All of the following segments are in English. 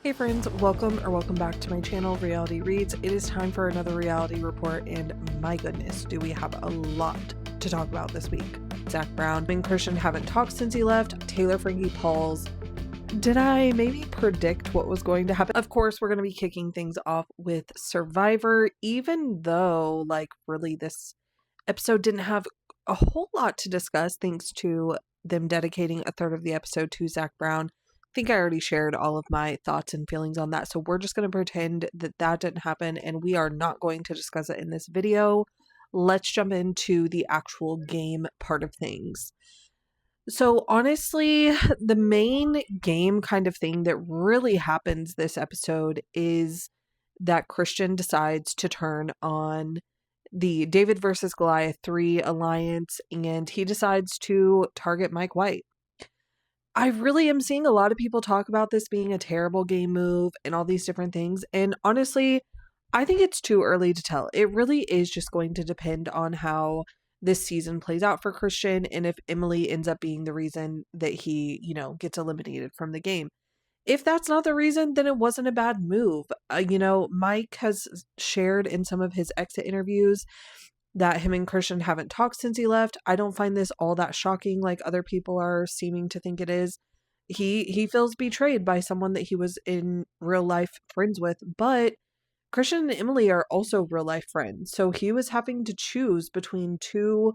Hey friends, welcome back to my channel, Reality Reads. It is time for another reality report, and my goodness, do we have a lot to talk about this week. Zac Brown and Christian haven't talked since he left. Taylor Frankie Paul's did I maybe predict what was going to happen? Of course, we're going to be kicking things off with Survivor, even though, really this episode didn't have a whole lot to discuss thanks to them dedicating a third of the episode to Zac Brown. I think I already shared all of my thoughts and feelings on that, so we're just going to pretend that didn't happen, and we are not going to discuss it in this video. Let's jump into the actual game part of things. So honestly, the main game kind of thing that really happens this episode is that Christian decides to turn on the David versus Goliath 3 alliance, and he decides to target Mike White. I really am seeing a lot of people talk about this being a terrible game move and all these different things, and honestly, I think it's too early to tell. It really is just going to depend on how this season plays out for Christian and if Emily ends up being the reason that he, gets eliminated from the game. If that's not the reason, then it wasn't a bad move. Mike has shared in some of his exit interviews that him and Christian haven't talked since he left. I don't find this all that shocking like other people are seeming to think it is. He feels betrayed by someone that he was in real life friends with, but Christian and Emily are also real life friends. So he was having to choose between two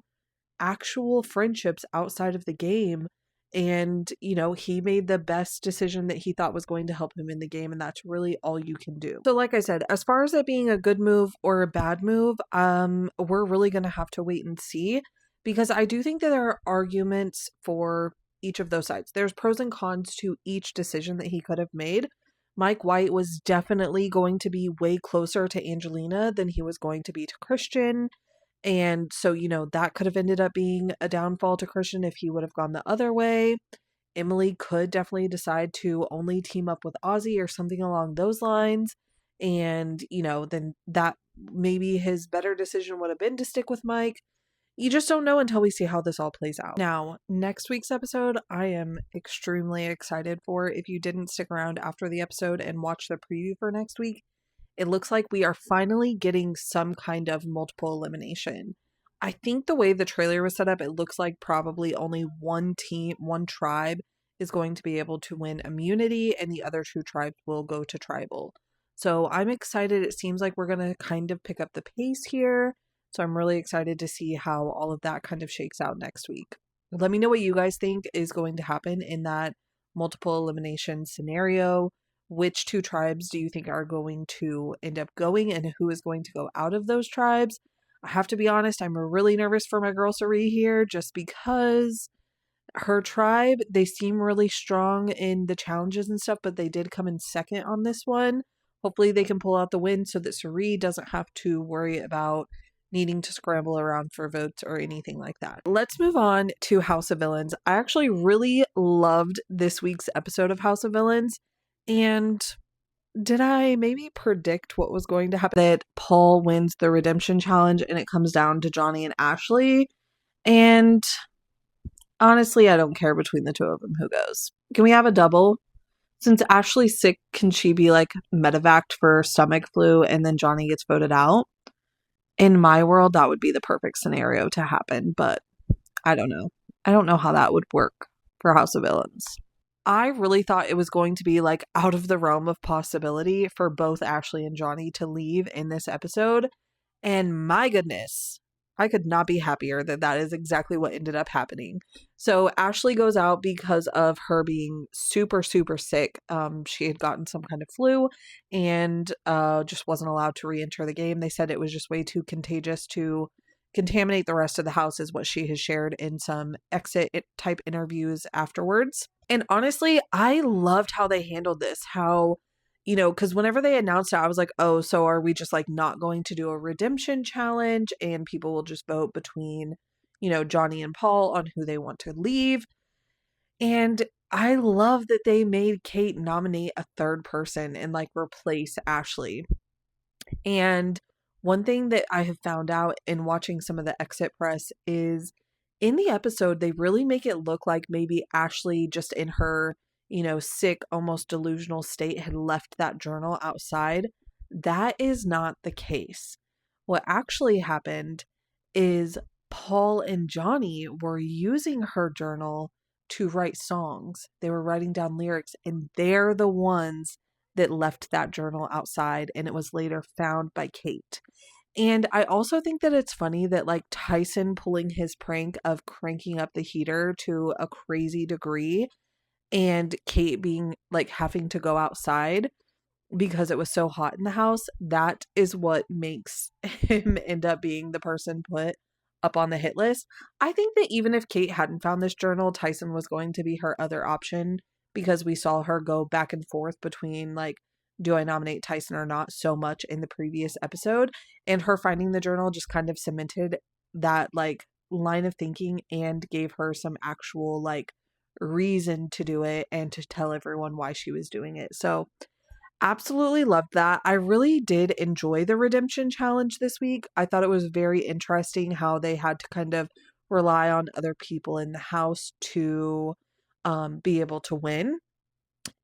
actual friendships outside of the game. And, he made the best decision that he thought was going to help him in the game. And that's really all you can do. So like I said, as far as it being a good move or a bad move, we're really going to have to wait and see, because I do think that there are arguments for each of those sides. There's pros and cons to each decision that he could have made. Mike White was definitely going to be way closer to Angelina than he was going to be to Christian. And so, that could have ended up being a downfall to Christian if he would have gone the other way. Emily could definitely decide to only team up with Ozzy or something along those lines. And, then that maybe his better decision would have been to stick with Mike. You just don't know until we see how this all plays out. Now, next week's episode, I am extremely excited for. If you didn't stick around after the episode and watch the preview for next week, it looks like we are finally getting some kind of multiple elimination. I think the way the trailer was set up, it looks like probably only one tribe is going to be able to win immunity, and the other two tribes will go to tribal. So I'm excited. It seems like we're going to kind of pick up the pace here. So I'm really excited to see how all of that kind of shakes out next week. Let me know what you guys think is going to happen in that multiple elimination scenario. Which two tribes do you think are going to end up going, and who is going to go out of those tribes? I have to be honest, I'm really nervous for my girl Sari here, just because her tribe, they seem really strong in the challenges and stuff, but they did come in second on this one. Hopefully they can pull out the win so that Sari doesn't have to worry about needing to scramble around for votes or anything like that. Let's move on to House of Villains. I actually really loved this week's episode of House of Villains. And did I maybe predict what was going to happen? That Paul wins the redemption challenge and it comes down to Johnny and Ashley. And honestly, I don't care between the two of them who goes. Can we have a double? Since Ashley's sick, can she be medevaced for stomach flu and then Johnny gets voted out? In my world, that would be the perfect scenario to happen, but I don't know. I don't know how that would work for House of Villains. I really thought it was going to be out of the realm of possibility for both Ashley and Johnny to leave in this episode. And my goodness, I could not be happier that that is exactly what ended up happening. So Ashley goes out because of her being super, super sick. She had gotten some kind of flu and just wasn't allowed to re-enter the game. They said it was just way too contagious to contaminate the rest of the house, is what she has shared in some exit type interviews afterwards. And honestly, I loved how they handled this. How, because whenever they announced it, I was like, oh, so are we just not going to do a redemption challenge and people will just vote between, Johnny and Paul on who they want to leave? And I love that they made Kate nominate a third person and replace Ashley. And one thing that I have found out in watching some of the exit press is in the episode, they really make it look like maybe Ashley, just in her, sick, almost delusional state had left that journal outside. That is not the case. What actually happened is Paul and Johnny were using her journal to write songs. They were writing down lyrics, and they're the ones that left that journal outside, and it was later found by Kate. And I also think that it's funny that like Tyson pulling his prank of cranking up the heater to a crazy degree and Kate being like having to go outside because it was so hot in the house, that is what makes him end up being the person put up on the hit list. I think that even if Kate hadn't found this journal, Tyson was going to be her other option because we saw her go back and forth between like, do I nominate Tyson or not so much in the previous episode. And her finding the journal just kind of cemented that like line of thinking and gave her some actual like reason to do it and to tell everyone why she was doing it. So absolutely loved that. I really did enjoy the redemption challenge this week. I thought it was very interesting how they had to kind of rely on other people in the house to be able to win.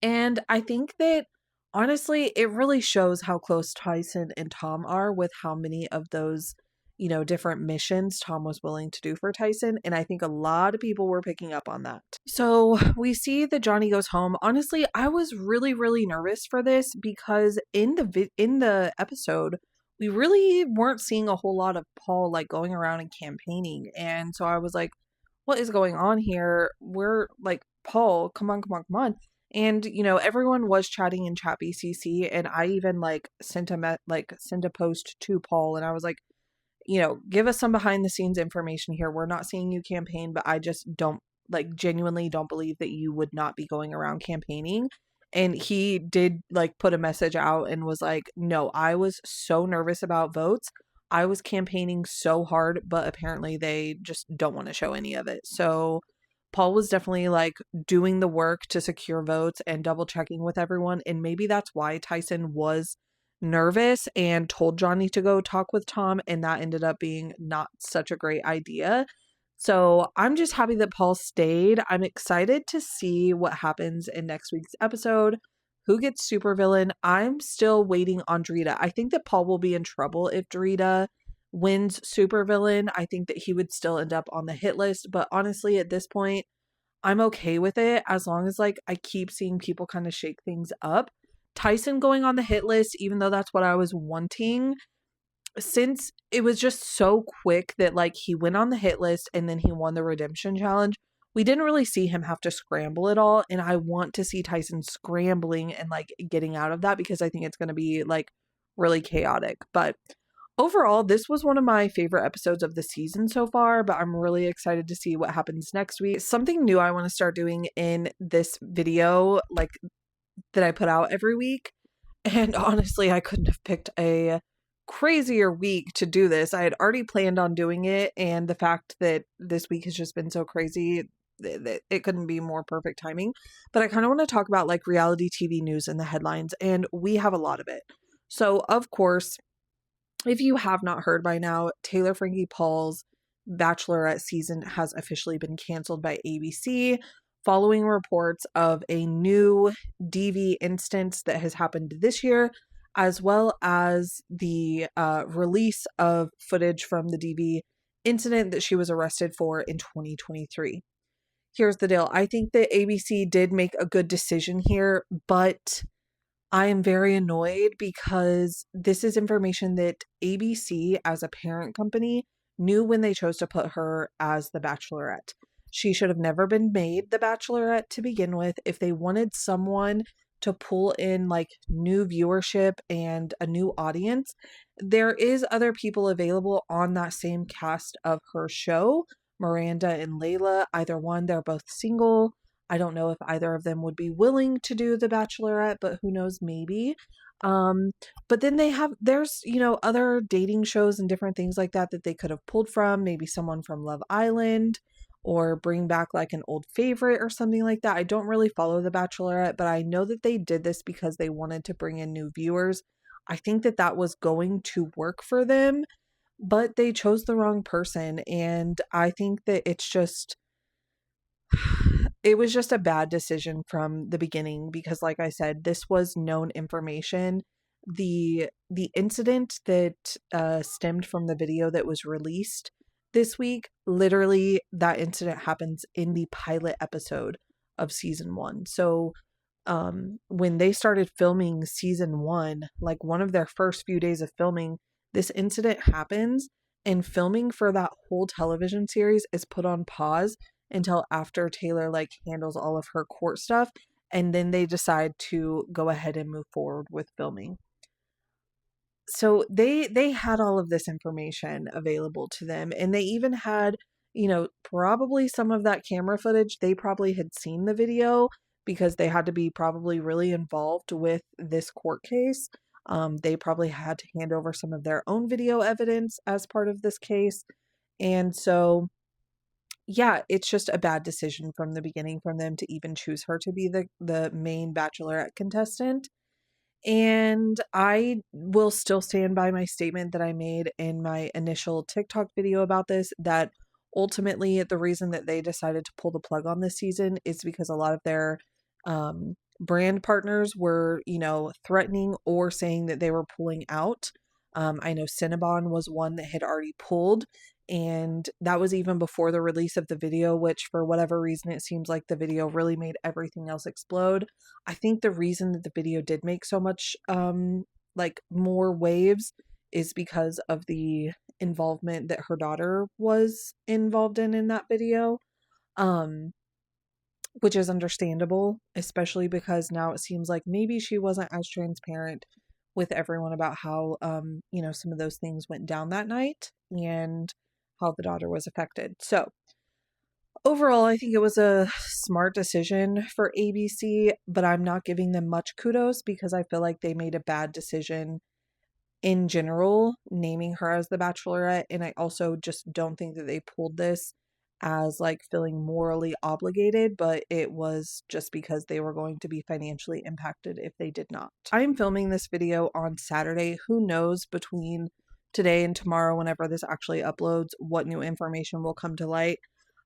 And I think that honestly, it really shows how close Tyson and Tom are with how many of those, different missions Tom was willing to do for Tyson. And I think a lot of people were picking up on that. So we see that Johnny goes home. Honestly, I was really, really nervous for this because in the episode, we really weren't seeing a whole lot of Paul like going around and campaigning. And so I was like, what is going on here? We're like, Paul, come on, come on, come on. And everyone was chatting in chat BCC, and I even like sent a post to Paul, and I was like, give us some behind the scenes information here. We're not seeing you campaign, but I just don't genuinely don't believe that you would not be going around campaigning. And he did put a message out and was like, no, I was so nervous about votes. I was campaigning so hard, but apparently they just don't want to show any of it. So Paul was definitely doing the work to secure votes and double checking with everyone. And maybe that's why Tyson was nervous and told Johnny to go talk with Tom. And that ended up being not such a great idea. So I'm just happy that Paul stayed. I'm excited to see what happens in next week's episode. Who gets supervillain? I'm still waiting on Drita. I think that Paul will be in trouble if Drita wins supervillain. I think that he would still end up on the hit list. But honestly, at this point, I'm okay with it as long as I keep seeing people kind of shake things up. Tyson going on the hit list, even though that's what I was wanting, since it was just so quick that he went on the hit list and then he won the redemption challenge, we didn't really see him have to scramble at all. And I want to see Tyson scrambling and getting out of that because I think it's going to be really chaotic. But overall, this was one of my favorite episodes of the season so far, but I'm really excited to see what happens next week. Something new I want to start doing in this video, that I put out every week. And honestly, I couldn't have picked a crazier week to do this. I had already planned on doing it, and the fact that this week has just been so crazy, it couldn't be more perfect timing. But I kind of want to talk about reality TV news and the headlines, and we have a lot of it. So, of course, if you have not heard by now, Taylor Frankie Paul's Bachelorette season has officially been canceled by ABC following reports of a new DV instance that has happened this year, as well as the release of footage from the DV incident that she was arrested for in 2023. Here's the deal. I think that ABC did make a good decision here, but I am very annoyed because this is information that ABC, as a parent company, knew when they chose to put her as the Bachelorette. She should have never been made the Bachelorette to begin with. If they wanted someone to pull in new viewership and a new audience, there is other people available on that same cast of her show. Miranda and Layla, either one, they're both single. I don't know if either of them would be willing to do the Bachelorette, but who knows, maybe. But then there's other dating shows and different things like that they could have pulled from, maybe someone from Love Island, or bring back an old favorite or something like that. I don't really follow the Bachelorette, but I know that they did this because they wanted to bring in new viewers. I think that was going to work for them, but they chose the wrong person. And I think that it's it was just a bad decision from the beginning because, like I said, this was known information. The incident that stemmed from the video that was released this week, literally that incident happens in the pilot episode of season 1. So when they started filming season 1, like one of their first few days of filming, this incident happens, and filming for that whole television series is put on pause until after Taylor like handles all of her court stuff, and then they decide to go ahead and move forward with filming. So they had all of this information available to them, and they even had, probably some of that camera footage. They probably had seen the video because they had to be probably really involved with this court case. They probably had to hand over some of their own video evidence as part of this case. And so, yeah, it's just a bad decision from the beginning from them to even choose her to be the main Bachelorette contestant. And I will still stand by my statement that I made in my initial TikTok video about this, that ultimately the reason that they decided to pull the plug on this season is because a lot of their brand partners were, threatening or saying that they were pulling out. I know Cinnabon was one that had already pulled, and that was even before the release of the video, which for whatever reason, it seems like the video really made everything else explode. I think the reason that the video did make so much, more waves is because of the involvement that her daughter was involved in that video, which is understandable, especially because now it seems like maybe she wasn't as transparent with everyone about how, some of those things went down that night and how the daughter was affected. So overall, I think it was a smart decision for ABC, but I'm not giving them much kudos because I feel like they made a bad decision in general, naming her as the Bachelorette. And I also just don't think that they pulled this as like feeling morally obligated, but it was just because they were going to be financially impacted if they did not. I am filming this video on Saturday. Who knows between today and tomorrow, whenever this actually uploads, what new information will come to light.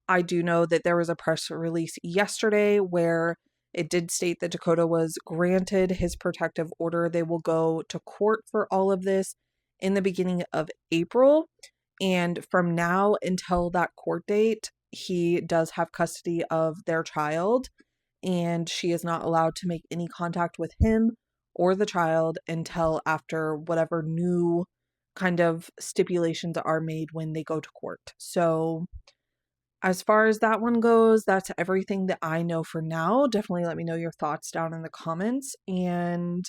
I do know that there was a press release yesterday where it did state that Dakota was granted his protective order. They will go to court for all of this in the beginning of April. And from now until that court date, he does have custody of their child, and she is not allowed to make any contact with him or the child until after whatever new kind of stipulations are made when they go to court. So as far as that one goes, that's everything that I know for now. Definitely let me know your thoughts down in the comments. And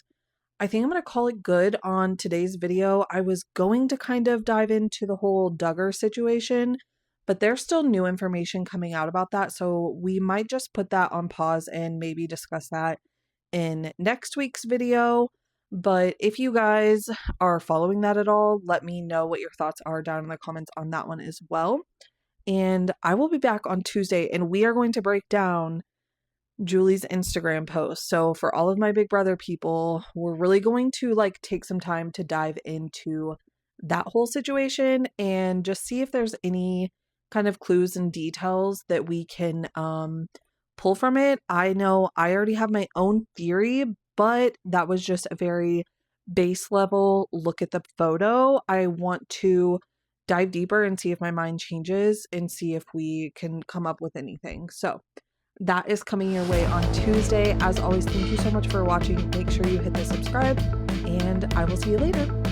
I think I'm going to call it good on today's video. I was going to kind of dive into the whole Duggar situation, but there's still new information coming out about that. So we might just put that on pause and maybe discuss that in next week's video. But if you guys are following that at all, let me know what your thoughts are down in the comments on that one as well. And I will be back on Tuesday, and we are going to break down Julie's Instagram post. So for all of my Big Brother people, we're really going to take some time to dive into that whole situation and just see if there's any kind of clues and details that we can pull from it. I know I already have my own theory, but that was just a very base level look at the photo. I want to dive deeper and see if my mind changes and see if we can come up with anything. So that is coming your way on Tuesday. As always, thank you so much for watching. Make sure you hit the subscribe, and I will see you later.